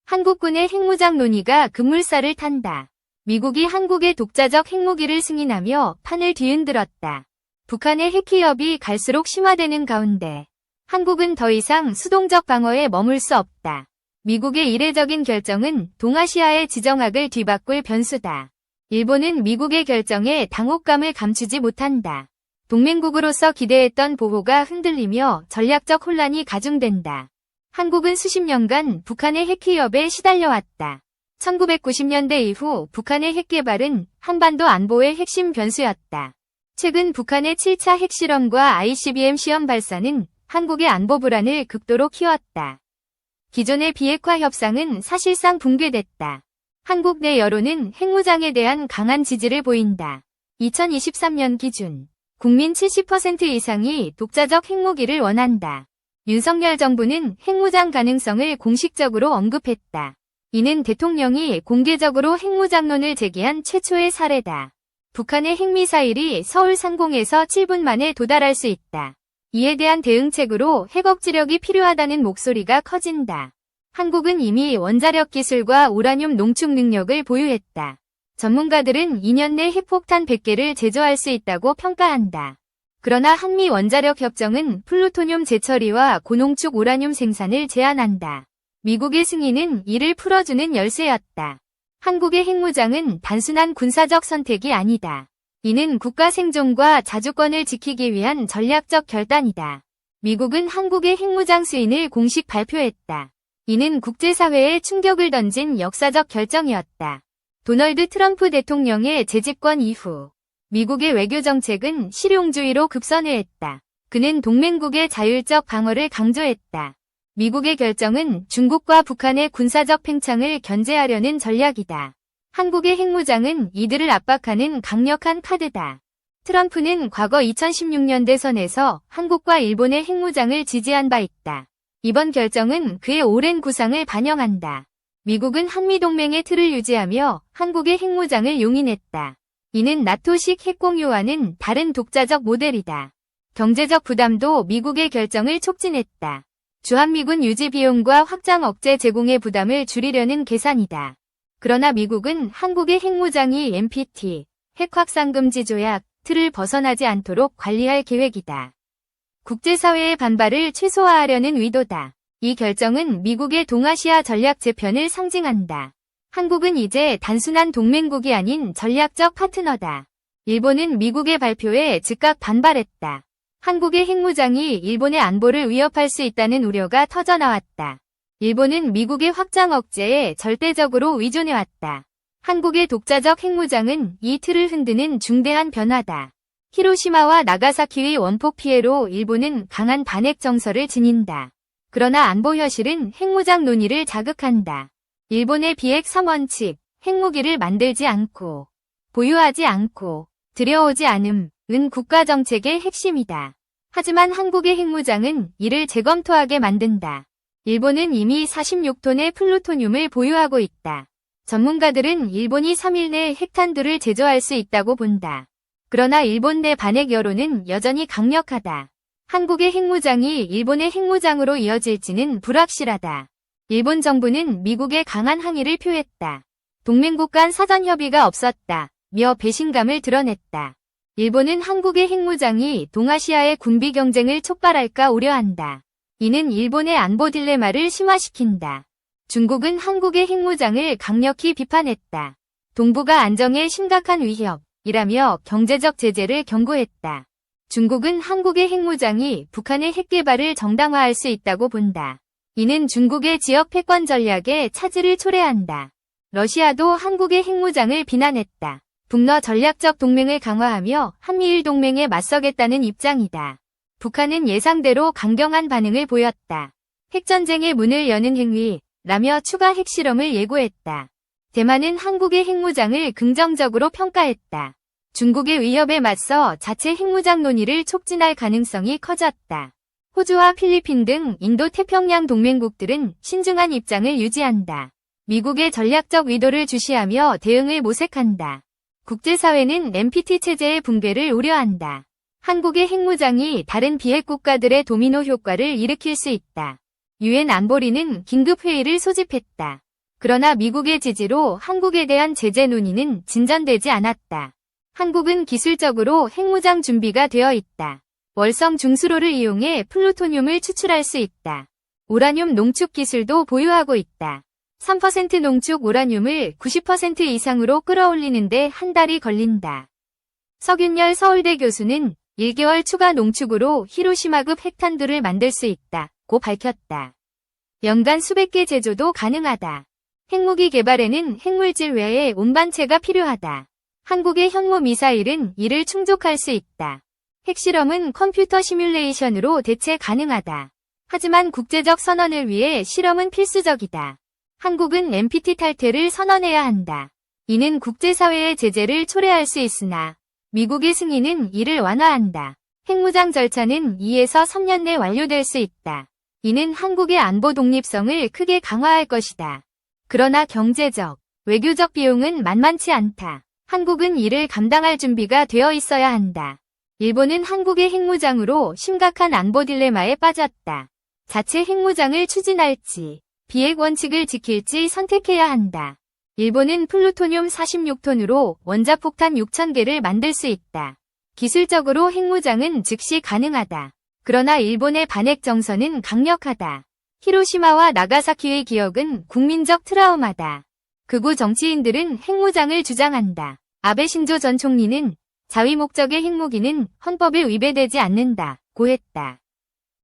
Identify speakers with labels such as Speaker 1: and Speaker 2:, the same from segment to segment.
Speaker 1: 한국군의 핵무장 논의가 급물살을 탄다. 미국이 한국의 독자적 핵무기를 승인하며 판을 뒤흔들었다. 북한의 핵위협이 갈수록 심화되는 가운데 한국은 더 이상 수동적 방어에 머물 수 없다. 미국의 이례적인 결정은 동아시아의 지정학을 뒤바꿀 변수다. 일본은 미국의 결정에 당혹감을 감추지 못한다. 동맹국으로서 기대했던 보호가 흔들리며 전략적 혼란이 가중된다. 한국은 수십 년간 북한의 핵위협에 시달려왔다. 1990년대 이후 북한의 핵개발은 한반도 안보의 핵심 변수였다. 최근 북한의 7차 핵실험과 ICBM 시험 발사는 한국의 안보 불안을 극도로 키웠다. 기존의 비핵화 협상은 사실상 붕괴됐다. 한국 내 여론은 핵무장에 대한 강한 지지를 보인다. 2023년 기준 국민 70% 이상이 독자적 핵무기를 원한다. 윤석열 정부는 핵무장 가능성을 공식적으로 언급했다. 이는 대통령이 공개적으로 핵무장론을 제기한 최초의 사례다. 북한의 핵미사일이 서울 상공에서 7분 만에 도달할 수 있다. 이에 대한 대응책으로 핵억지력이 필요하다는 목소리가 커진다. 한국은 이미 원자력 기술과 우라늄 농축 능력을 보유했다. 전문가들은 2년 내 핵폭탄 100개를 제조할 수 있다고 평가한다. 그러나 한미 원자력 협정은 플루토늄 재처리와 고농축 우라늄 생산을 제한한다. 미국의 승인은 이를 풀어주는 열쇠였다. 한국의 핵무장은 단순한 군사적 선택이 아니다. 이는 국가 생존과 자주권을 지키기 위한 전략적 결단이다. 미국은 한국의 핵무장 수인을 공식 발표했다. 이는 국제사회에 충격을 던진 역사적 결정이었다. 도널드 트럼프 대통령의 재집권 이후 미국의 외교정책은 실용주의로 급선회했다. 그는 동맹국의 자율적 방어를 강조했다. 미국의 결정은 중국과 북한의 군사적 팽창을 견제하려는 전략이다. 한국의 핵무장은 이들을 압박하는 강력한 카드다. 트럼프는 과거 2016년 대선에서 한국과 일본의 핵무장을 지지한 바 있다. 이번 결정은 그의 오랜 구상을 반영한다. 미국은 한미동맹의 틀을 유지하며 한국의 핵무장을 용인했다. 이는 나토식 핵공유와는 다른 독자적 모델이다. 경제적 부담도 미국의 결정을 촉진했다. 주한미군 유지 비용과 확장 억제 제공의 부담을 줄이려는 계산이다. 그러나 미국은 한국의 핵무장이 NPT, 핵확산금지 조약, 틀을 벗어나지 않도록 관리할 계획이다. 국제사회의 반발을 최소화하려는 의도다. 이 결정은 미국의 동아시아 전략 재편을 상징한다. 한국은 이제 단순한 동맹국이 아닌 전략적 파트너다. 일본은 미국의 발표에 즉각 반발했다. 한국의 핵무장이 일본의 안보를 위협할 수 있다는 우려가 터져나왔다. 일본은 미국의 확장 억제에 절대적으로 의존해왔다. 한국의 독자적 핵무장은 이 틀을 흔드는 중대한 변화다. 히로시마와 나가사키의 원폭 피해로 일본은 강한 반핵 정서를 지닌다. 그러나 안보 현실은 핵무장 논의를 자극한다. 일본의 비핵 3원칙, 핵무기를 만들지 않고, 보유하지 않고, 들여오지 않음은 국가정책의 핵심이다. 하지만 한국의 핵무장은 이를 재검토하게 만든다. 일본은 이미 46톤의 플루토늄을 보유하고 있다. 전문가들은 일본이 3일 내에 핵탄두를 제조할 수 있다고 본다. 그러나 일본 내 반핵 여론은 여전히 강력하다. 한국의 핵무장이 일본의 핵무장으로 이어질지는 불확실하다. 일본 정부는 미국에 강한 항의를 표했다. 동맹국 간 사전 협의가 없었다. 며 배신감을 드러냈다. 일본은 한국의 핵무장이 동아시아의 군비 경쟁을 촉발할까 우려한다. 이는 일본의 안보 딜레마를 심화시킨다. 중국은 한국의 핵무장을 강력히 비판했다. 동북아 안정에 심각한 위협이라며 경제적 제재를 경고했다. 중국은 한국의 핵무장이 북한의 핵개발을 정당화할 수 있다고 본다. 이는 중국의 지역 패권 전략에 차질을 초래한다. 러시아도 한국의 핵무장을 비난했다. 북러 전략적 동맹을 강화하며 한미일 동맹에 맞서겠다는 입장이다. 북한은 예상대로 강경한 반응을 보였다. 핵전쟁의 문을 여는 행위라며 추가 핵실험을 예고했다. 대만은 한국의 핵무장을 긍정적으로 평가했다. 중국의 위협에 맞서 자체 핵무장 논의를 촉진할 가능성이 커졌다. 호주와 필리핀 등 인도-태평양 동맹국들은 신중한 입장을 유지한다. 미국의 전략적 의도를 주시하며 대응을 모색한다. 국제사회는 NPT 체제의 붕괴를 우려한다. 한국의 핵무장이 다른 비핵 국가들의 도미노 효과를 일으킬 수 있다. 유엔 안보리는 긴급회의를 소집했다. 그러나 미국의 지지로 한국에 대한 제재 논의는 진전되지 않았다. 한국은 기술적으로 핵무장 준비가 되어 있다. 월성 중수로를 이용해 플루토늄을 추출할 수 있다. 우라늄 농축 기술도 보유하고 있다. 3% 농축 우라늄을 90% 이상으로 끌어올리는데 한 달이 걸린다. 서균열 서울대 교수는 1개월 추가 농축으로 히로시마급 핵탄두를 만들 수 있다고 밝혔다. 연간 수백 개 제조도 가능하다. 핵무기 개발에는 핵물질 외에 운반체가 필요하다. 한국의 현무 미사일은 이를 충족할 수 있다. 핵실험은 컴퓨터 시뮬레이션으로 대체 가능하다. 하지만 국제적 선언을 위해 실험은 필수적이다. 한국은 NPT 탈퇴를 선언해야 한다. 이는 국제사회의 제재를 초래할 수 있으나 미국의 승인은 이를 완화한다. 핵무장 절차는 2에서 3년 내 완료될 수 있다. 이는 한국의 안보 독립성을 크게 강화할 것이다. 그러나 경제적, 외교적 비용은 만만치 않다. 한국은 이를 감당할 준비가 되어 있어야 한다. 일본은 한국의 핵무장으로 심각한 안보 딜레마에 빠졌다. 자체 핵무장을 추진할지, 비핵 원칙을 지킬지 선택해야 한다. 일본은 플루토늄 46톤으로 원자폭탄 6,000개를 만들 수 있다. 기술적으로 핵무장은 즉시 가능하다. 그러나 일본의 반핵 정서는 강력하다. 히로시마와 나가사키의 기억은 국민적 트라우마다. 극우 정치인들은 핵무장을 주장한다. 아베 신조 전 총리는 자위 목적의 핵무기는 헌법에 위배되지 않는다고 했다.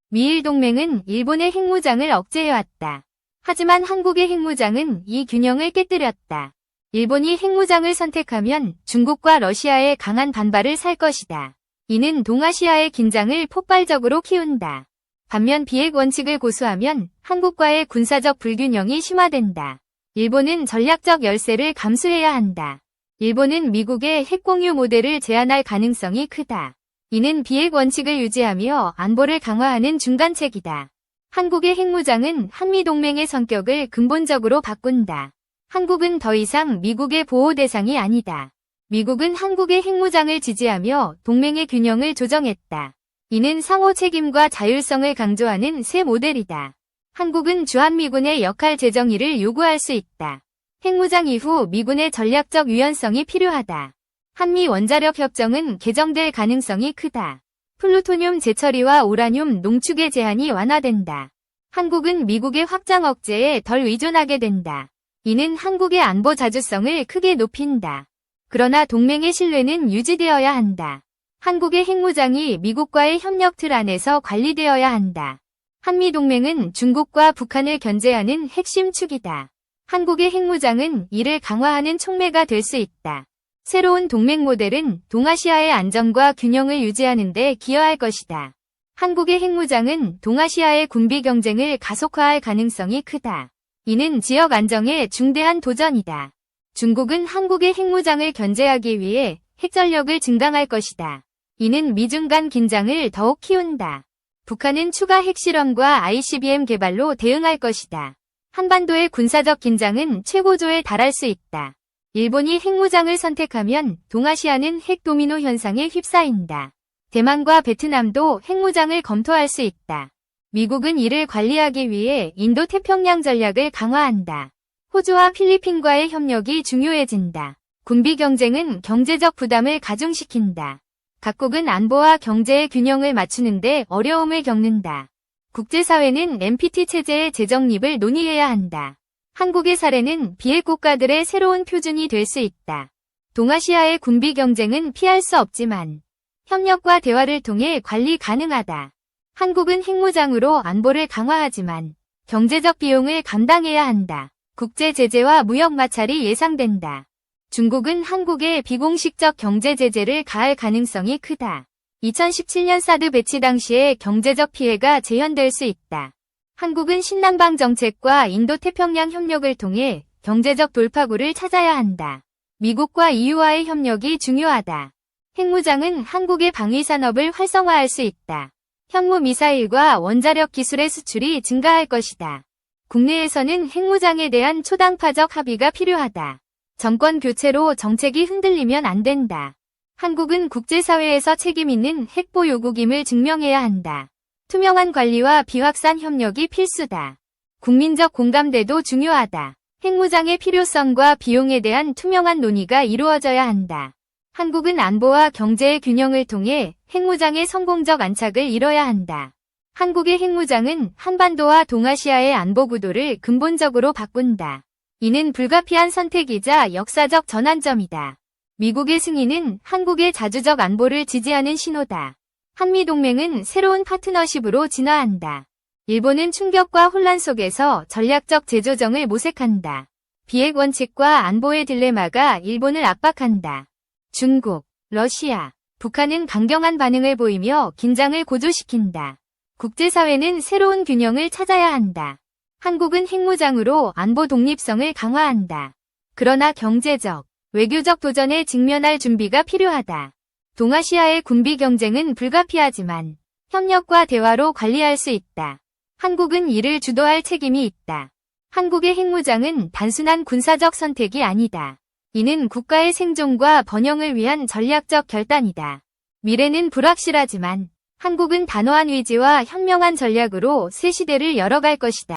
Speaker 1: 미일 동맹은 일본의 핵무장을 억제해왔다. 하지만 한국의 핵무장은 이 균형을 깨뜨렸다. 일본이 핵무장을 선택하면 중국과 러시아의 강한 반발을 살 것이다. 이는 동아시아의 긴장을 폭발적으로 키운다. 반면 비핵 원칙을 고수하면 한국과의 군사적 불균형이 심화된다. 일본은 전략적 열세를 감수해야 한다. 일본은 미국의 핵공유 모델을 제안할 가능성이 크다. 이는 비핵 원칙을 유지하며 안보를 강화하는 중간책이다. 한국의 핵무장은 한미동맹의 성격을 근본적으로 바꾼다. 한국은 더 이상 미국의 보호 대상이 아니다. 미국은 한국의 핵무장을 지지하며 동맹의 균형을 조정했다. 이는 상호 책임과 자율성을 강조하는 새 모델이다. 한국은 주한미군의 역할 재정의를 요구할 수 있다. 핵무장 이후 미군의 전략적 유연성이 필요하다. 한미 원자력 협정은 개정될 가능성이 크다. 플루토늄 재처리와 우라늄 농축의 제한이 완화된다. 한국은 미국의 확장 억제에 덜 의존하게 된다. 이는 한국의 안보 자주성을 크게 높인다. 그러나 동맹의 신뢰는 유지되어야 한다. 한국의 핵무장이 미국과의 협력 틀 안에서 관리되어야 한다. 한미동맹은 중국과 북한을 견제하는 핵심 축이다. 한국의 핵무장은 이를 강화하는 촉매가 될 수 있다. 새로운 동맹 모델은 동아시아의 안정과 균형을 유지하는 데 기여할 것이다. 한국의 핵무장은 동아시아의 군비 경쟁을 가속화할 가능성이 크다. 이는 지역 안정에 중대한 도전이다. 중국은 한국의 핵무장을 견제하기 위해 핵전력을 증강할 것이다. 이는 미중 간 긴장을 더욱 키운다. 북한은 추가 핵실험과 ICBM 개발로 대응할 것이다. 한반도의 군사적 긴장은 최고조에 달할 수 있다. 일본이 핵무장을 선택하면 동아시아는 핵 도미노 현상에 휩싸인다. 대만과 베트남도 핵무장을 검토할 수 있다. 미국은 이를 관리하기 위해 인도-태평양 전략을 강화한다. 호주와 필리핀과의 협력이 중요해진다. 군비 경쟁은 경제적 부담을 가중시킨다. 각국은 안보와 경제의 균형을 맞추는데 어려움을 겪는다. 국제사회는 NPT 체제의 재정립을 논의해야 한다. 한국의 사례는 비핵 국가들의 새로운 표준이 될 수 있다. 동아시아의 군비 경쟁은 피할 수 없지만 협력과 대화를 통해 관리 가능하다. 한국은 핵무장으로 안보를 강화하지만 경제적 비용을 감당해야 한다. 국제 제재와 무역 마찰이 예상된다. 중국은 한국에 비공식적 경제 제재를 가할 가능성이 크다. 2017년 사드 배치 당시의 경제적 피해가 재현될 수 있다. 한국은 신남방 정책과 인도태평양 협력을 통해 경제적 돌파구를 찾아야 한다. 미국과 EU와의 협력이 중요하다. 핵무장은 한국의 방위산업을 활성화할 수 있다. 현무 미사일과 원자력 기술의 수출이 증가할 것이다. 국내에서는 핵무장에 대한 초당파적 합의가 필요하다. 정권 교체로 정책이 흔들리면 안 된다. 한국은 국제사회에서 책임있는 핵보유국임을 증명해야 한다. 투명한 관리와 비확산 협력이 필수다. 국민적 공감대도 중요하다. 핵무장의 필요성과 비용에 대한 투명한 논의가 이루어져야 한다. 한국은 안보와 경제의 균형을 통해 핵무장의 성공적 안착을 이뤄야 한다. 한국의 핵무장은 한반도와 동아시아의 안보 구도를 근본적으로 바꾼다. 이는 불가피한 선택이자 역사적 전환점이다. 미국의 승인은 한국의 자주적 안보를 지지하는 신호다. 한미동맹은 새로운 파트너십으로 진화한다. 일본은 충격과 혼란 속에서 전략적 재조정을 모색한다. 비핵 원칙과 안보의 딜레마가 일본을 압박한다. 중국, 러시아, 북한은 강경한 반응을 보이며 긴장을 고조시킨다. 국제사회는 새로운 균형을 찾아야 한다. 한국은 핵무장으로 안보 독립성을 강화한다. 그러나 경제적, 외교적 도전에 직면할 준비가 필요하다. 동아시아의 군비 경쟁은 불가피하지만 협력과 대화로 관리할 수 있다. 한국은 이를 주도할 책임이 있다. 한국의 핵무장은 단순한 군사적 선택이 아니다. 이는 국가의 생존과 번영을 위한 전략적 결단이다. 미래는 불확실하지만 한국은 단호한 의지와 현명한 전략으로 새 시대를 열어갈 것이다.